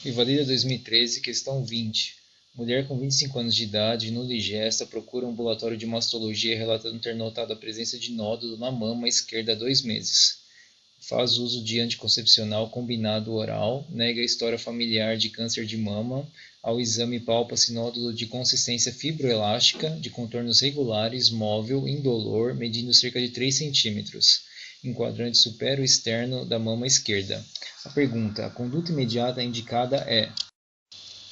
Vivalida 2013, questão 20. Mulher com 25 anos de idade, nula e gesta, procura um ambulatório de mastologia relatando ter notado a presença de nódulo na mama esquerda há 2 meses. Faz uso de anticoncepcional combinado oral, nega a história familiar de câncer de mama, ao exame palpa-se nódulo de consistência fibroelástica, de contornos regulares, móvel, indolor, medindo cerca de 3 centímetros, em quadrante supero externo da mama esquerda. A pergunta: a conduta imediata indicada é...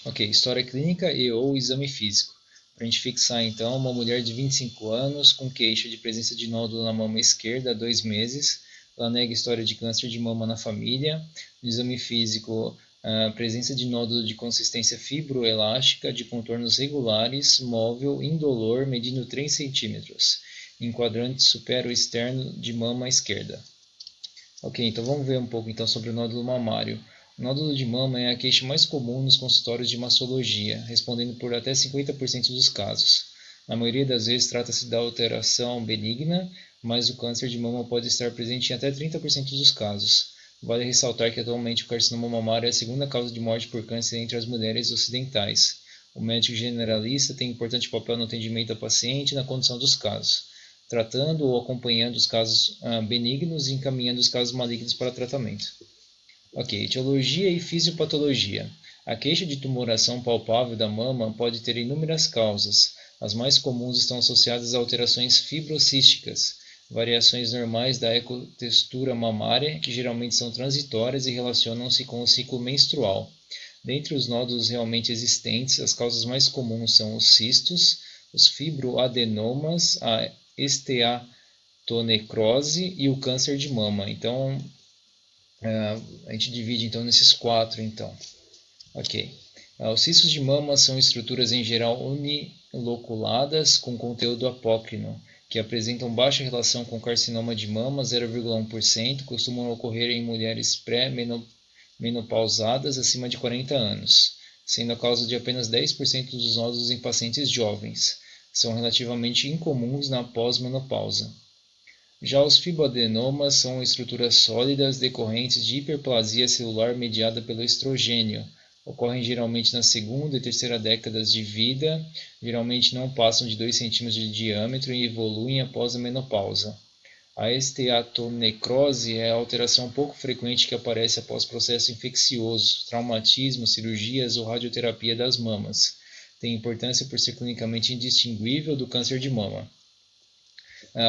Ok, história clínica e ou exame físico. Para a gente fixar então, uma mulher de 25 anos com queixa de presença de nódulo na mama esquerda há 2 meses. Ela nega história de câncer de mama na família. No exame físico, a presença de nódulo de consistência fibroelástica, de contornos regulares, móvel, indolor, medindo 3 centímetros, em quadrante supero-externo de mama esquerda. Ok, então vamos ver um pouco então sobre o nódulo mamário. O nódulo de mama é a queixa mais comum nos consultórios de mastologia, respondendo por até 50% dos casos. Na maioria das vezes trata-se da alteração benigna, mas o câncer de mama pode estar presente em até 30% dos casos. Vale ressaltar que atualmente o carcinoma mamário é a segunda causa de morte por câncer entre as mulheres ocidentais. O médico generalista tem importante papel no atendimento ao paciente e na condução dos casos, tratando ou acompanhando os casos benignos e encaminhando os casos malignos para tratamento. Ok, etiologia e fisiopatologia. A queixa de tumoração palpável da mama pode ter inúmeras causas. As mais comuns estão associadas a alterações fibrocísticas, variações normais da ecotextura mamária, que geralmente são transitórias e relacionam-se com o ciclo menstrual. Dentre os nódulos realmente existentes, as causas mais comuns são os cistos, os fibroadenomas, a esteatonecrose e o câncer de mama. Então, a gente divide então nesses 4 então. Ok. Os cistos de mama são estruturas em geral uniloculadas com conteúdo apócrino, que apresentam baixa relação com carcinoma de mama, 0,1%, costumam ocorrer em mulheres pré-menopausadas acima de 40 anos, sendo a causa de apenas 10% dos nódulos em pacientes jovens. São relativamente incomuns na pós-menopausa. Já os fibroadenomas são estruturas sólidas decorrentes de hiperplasia celular mediada pelo estrogênio. Ocorrem geralmente na segunda e terceira décadas de vida, geralmente não passam de 2 cm de diâmetro e evoluem após a menopausa. A esteatonecrose é a alteração pouco frequente que aparece após processo infeccioso, traumatismo, cirurgias ou radioterapia das mamas. Tem importância por ser clinicamente indistinguível do câncer de mama.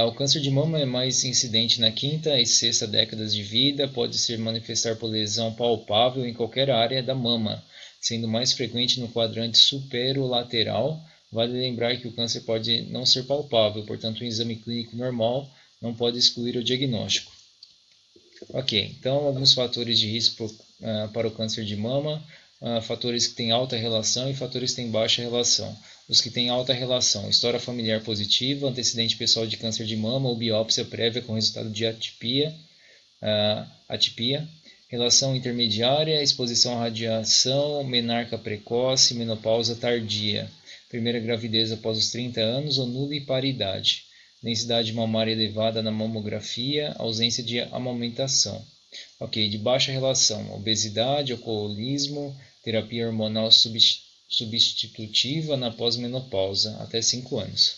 O câncer de mama é mais incidente na quinta e sexta décadas de vida, pode se manifestar por lesão palpável em qualquer área da mama, sendo mais frequente no quadrante superolateral. Vale lembrar que o câncer pode não ser palpável, portanto um exame clínico normal não pode excluir o diagnóstico. Ok, então alguns fatores de risco para o câncer de mama. Fatores que têm alta relação e fatores que têm baixa relação. Os que têm alta relação: história familiar positiva, antecedente pessoal de câncer de mama ou biópsia prévia com resultado de atipia, relação intermediária, exposição à radiação, menarca precoce, menopausa tardia, primeira gravidez após os 30 anos ou nula paridade, densidade mamária elevada na mamografia, ausência de amamentação. Ok, de baixa relação: obesidade, alcoolismo, terapia hormonal substitutiva na pós-menopausa, até 5 anos.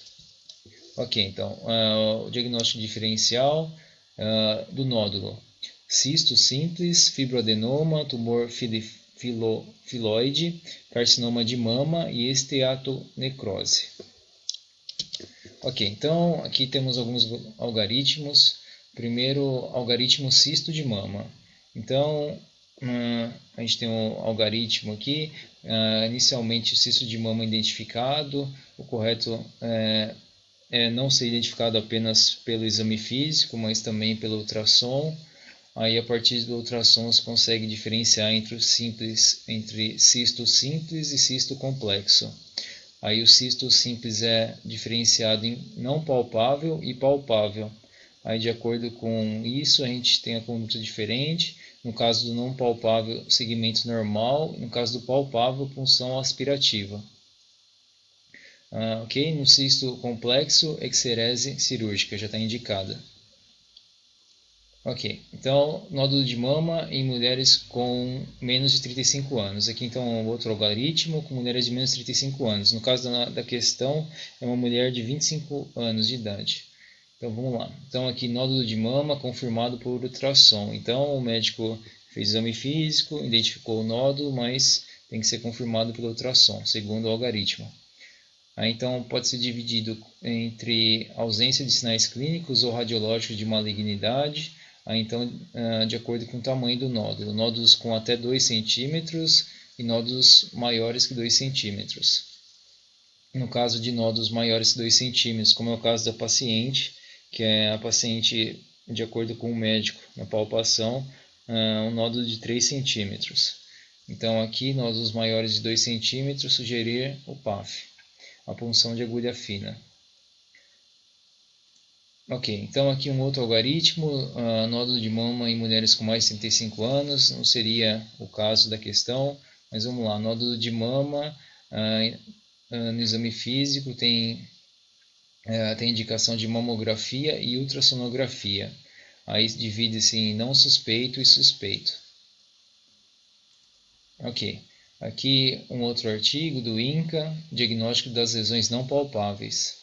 Ok, então, o diagnóstico diferencial do nódulo: cisto simples, fibroadenoma, tumor filoide, carcinoma de mama e esteatonecrose. Ok, então aqui temos alguns algoritmos. Primeiro, algoritmo cisto de mama. Então, a gente tem um algoritmo aqui. Inicialmente, o cisto de mama identificado. O correto é não ser identificado apenas pelo exame físico, mas também pelo ultrassom. Aí, a partir do ultrassom, se consegue diferenciar entre cisto simples e cisto complexo. Aí, o cisto simples é diferenciado em não palpável e palpável. Aí, de acordo com isso, a gente tem a conduta diferente. No caso do não palpável, segmento normal. No caso do palpável, punção aspirativa. Ok? No cisto complexo, exerese cirúrgica já está indicada. Ok, então nódulo de mama em mulheres com menos de 35 anos. Aqui então outro algoritmo com mulheres de menos de 35 anos. No caso da questão é uma mulher de 25 anos de idade. Então vamos lá. Então aqui nódulo de mama confirmado por ultrassom. Então o médico fez exame físico, identificou o nódulo, mas tem que ser confirmado pelo ultrassom, segundo o algoritmo. Aí, então pode ser dividido entre ausência de sinais clínicos ou radiológicos de malignidade. Aí, então, de acordo com o tamanho do nódulo, nódulos com até 2 centímetros e nódulos maiores que 2 centímetros. No caso de nódulos maiores que 2 centímetros, como é o caso da paciente, que é a paciente, de acordo com o médico, na palpação, um nódulo de 3 centímetros. Então, aqui, nódulos maiores de 2 centímetros, sugerir o PAF, a punção de agulha fina. Ok, então aqui um outro algoritmo, nódulo de mama em mulheres com mais de 35 anos, não seria o caso da questão, mas vamos lá, nódulo de mama no exame físico tem indicação de mamografia e ultrassonografia. Aí divide-se em não suspeito e suspeito. Ok, aqui um outro artigo do INCA, diagnóstico das lesões não palpáveis.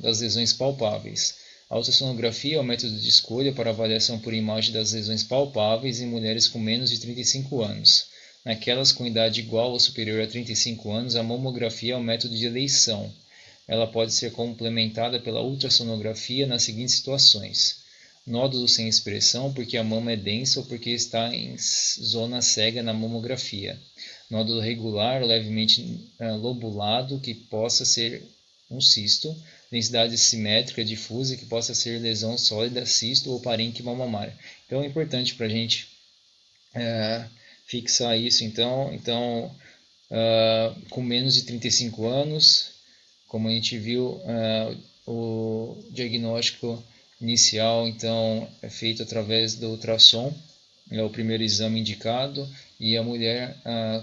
Das lesões palpáveis. A ultrassonografia é o método de escolha para avaliação por imagem das lesões palpáveis em mulheres com menos de 35 anos. Naquelas com idade igual ou superior a 35 anos, a mamografia é o método de eleição. Ela pode ser complementada pela ultrassonografia nas seguintes situações: nódulo sem expressão porque a mama é densa ou porque está em zona cega na mamografia. Nódulo regular ou levemente lobulado que possa ser um cisto. Densidade simétrica difusa que possa ser lesão sólida, cisto ou parênquima mamária. Então é importante para a gente fixar isso. Então com menos de 35 anos, como a gente viu, o diagnóstico inicial então é feito através do ultrassom, é o primeiro exame indicado, e a mulher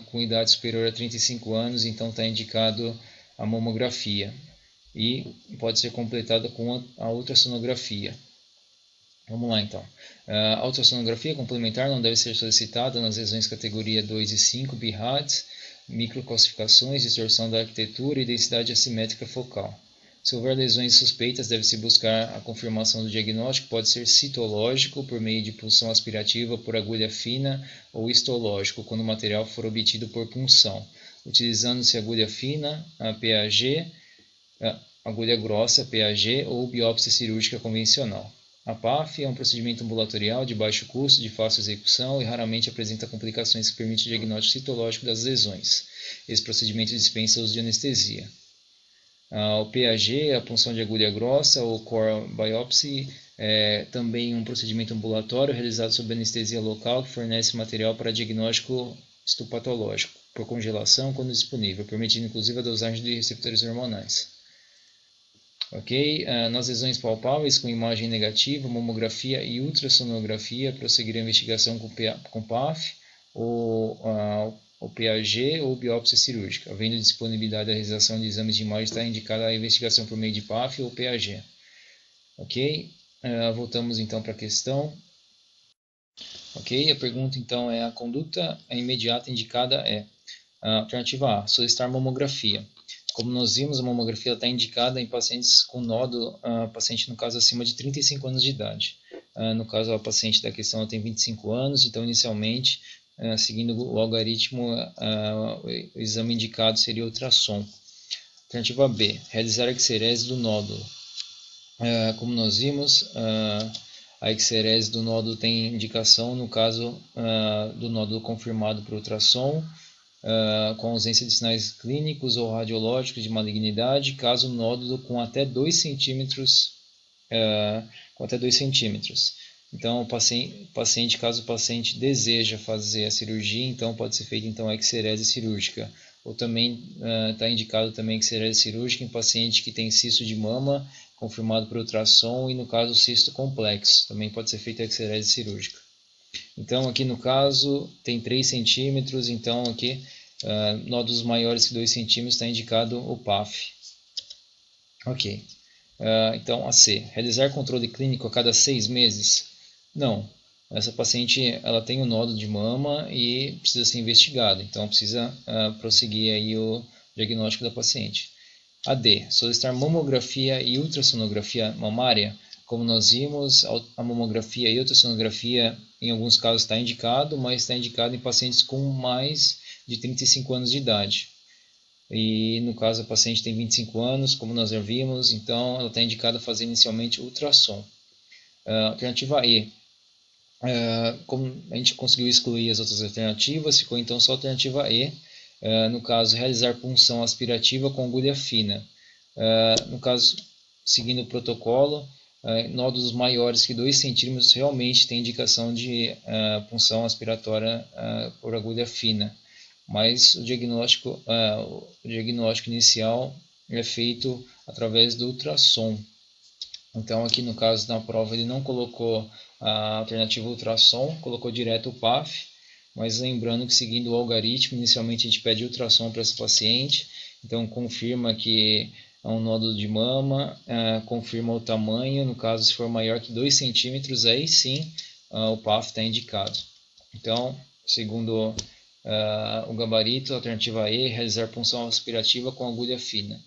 com idade superior a 35 anos, então está indicado a mamografia, e pode ser completada com a ultrassonografia. Vamos lá então. A ultrassonografia complementar não deve ser solicitada nas lesões categoria 2 e 5, BIHADS, microcalcificações, distorção da arquitetura e densidade assimétrica focal. Se houver lesões suspeitas, deve-se buscar a confirmação do diagnóstico, pode ser citológico, por meio de punção aspirativa por agulha fina, ou histológico, quando o material for obtido por punção, utilizando-se agulha fina, a PAG, agulha grossa, PAG, ou biópsia cirúrgica convencional. A PAF é um procedimento ambulatorial de baixo custo, de fácil execução e raramente apresenta complicações que permitem o diagnóstico citológico das lesões. Esse procedimento dispensa o uso de anestesia. O PAG, a punção de agulha grossa ou core biopsy, é também um procedimento ambulatório realizado sob anestesia local que fornece material para diagnóstico histopatológico, por congelação quando disponível, permitindo inclusive a dosagem de receptores hormonais. Ok? Nas lesões palpáveis com imagem negativa, mamografia e ultrassonografia, prosseguir a investigação com PAF ou PAG ou biópsia cirúrgica. Havendo disponibilidade da realização de exames de imagem, está indicada a investigação por meio de PAF ou PAG. Ok? Voltamos então para a questão. Ok? A pergunta então é: a conduta imediata indicada é alternativa A, solicitar mamografia. Como nós vimos, a mamografia está indicada em pacientes com nódulo, paciente no caso acima de 35 anos de idade. No caso, a paciente da questão tem 25 anos, então inicialmente, seguindo o algoritmo, o exame indicado seria ultrassom. Alternativa B, realizar a exerese do nódulo. Como nós vimos, a exerese do nódulo tem indicação no caso do nódulo confirmado por ultrassom, com ausência de sinais clínicos ou radiológicos de malignidade, caso nódulo com até 2 centímetros, Então, caso o paciente deseja fazer a cirurgia, então pode ser feita então a exerese cirúrgica. Ou também está indicado também a exerese cirúrgica em paciente que tem cisto de mama confirmado por ultrassom e no caso cisto complexo, também pode ser feita a exerese cirúrgica. Então, aqui no caso, tem 3 centímetros, então aqui, nódulos maiores que 2 centímetros, está indicado o PAF. Ok. Então, a C. Realizar controle clínico a cada 6 meses. Não, essa paciente ela tem um nódulo de mama e precisa ser investigada, então precisa prosseguir aí o diagnóstico da paciente. A D. Solicitar mamografia e ultrassonografia mamária. Como nós vimos, a mamografia e ultrassonografia em alguns casos está indicado, mas está indicado em pacientes com mais de 35 anos de idade. E no caso a paciente tem 25 anos, como nós já vimos, então ela está indicada a fazer inicialmente ultrassom. Alternativa E. Como a gente conseguiu excluir as outras alternativas, ficou então só a alternativa E, no caso, realizar punção aspirativa com agulha fina. No caso, seguindo o protocolo, nódulos maiores que 2 centímetros realmente tem indicação de punção aspiratória por agulha fina, mas o diagnóstico inicial é feito através do ultrassom. Então, aqui no caso da prova, ele não colocou a alternativa ultrassom, colocou direto o PAF, mas lembrando que seguindo o algoritmo, inicialmente a gente pede ultrassom para esse paciente, então confirma que é um nódulo de mama, confirma o tamanho, no caso se for maior que 2 centímetros, aí sim o PAF está indicado. Então, segundo o gabarito, a alternativa E, realizar punção aspirativa com agulha fina.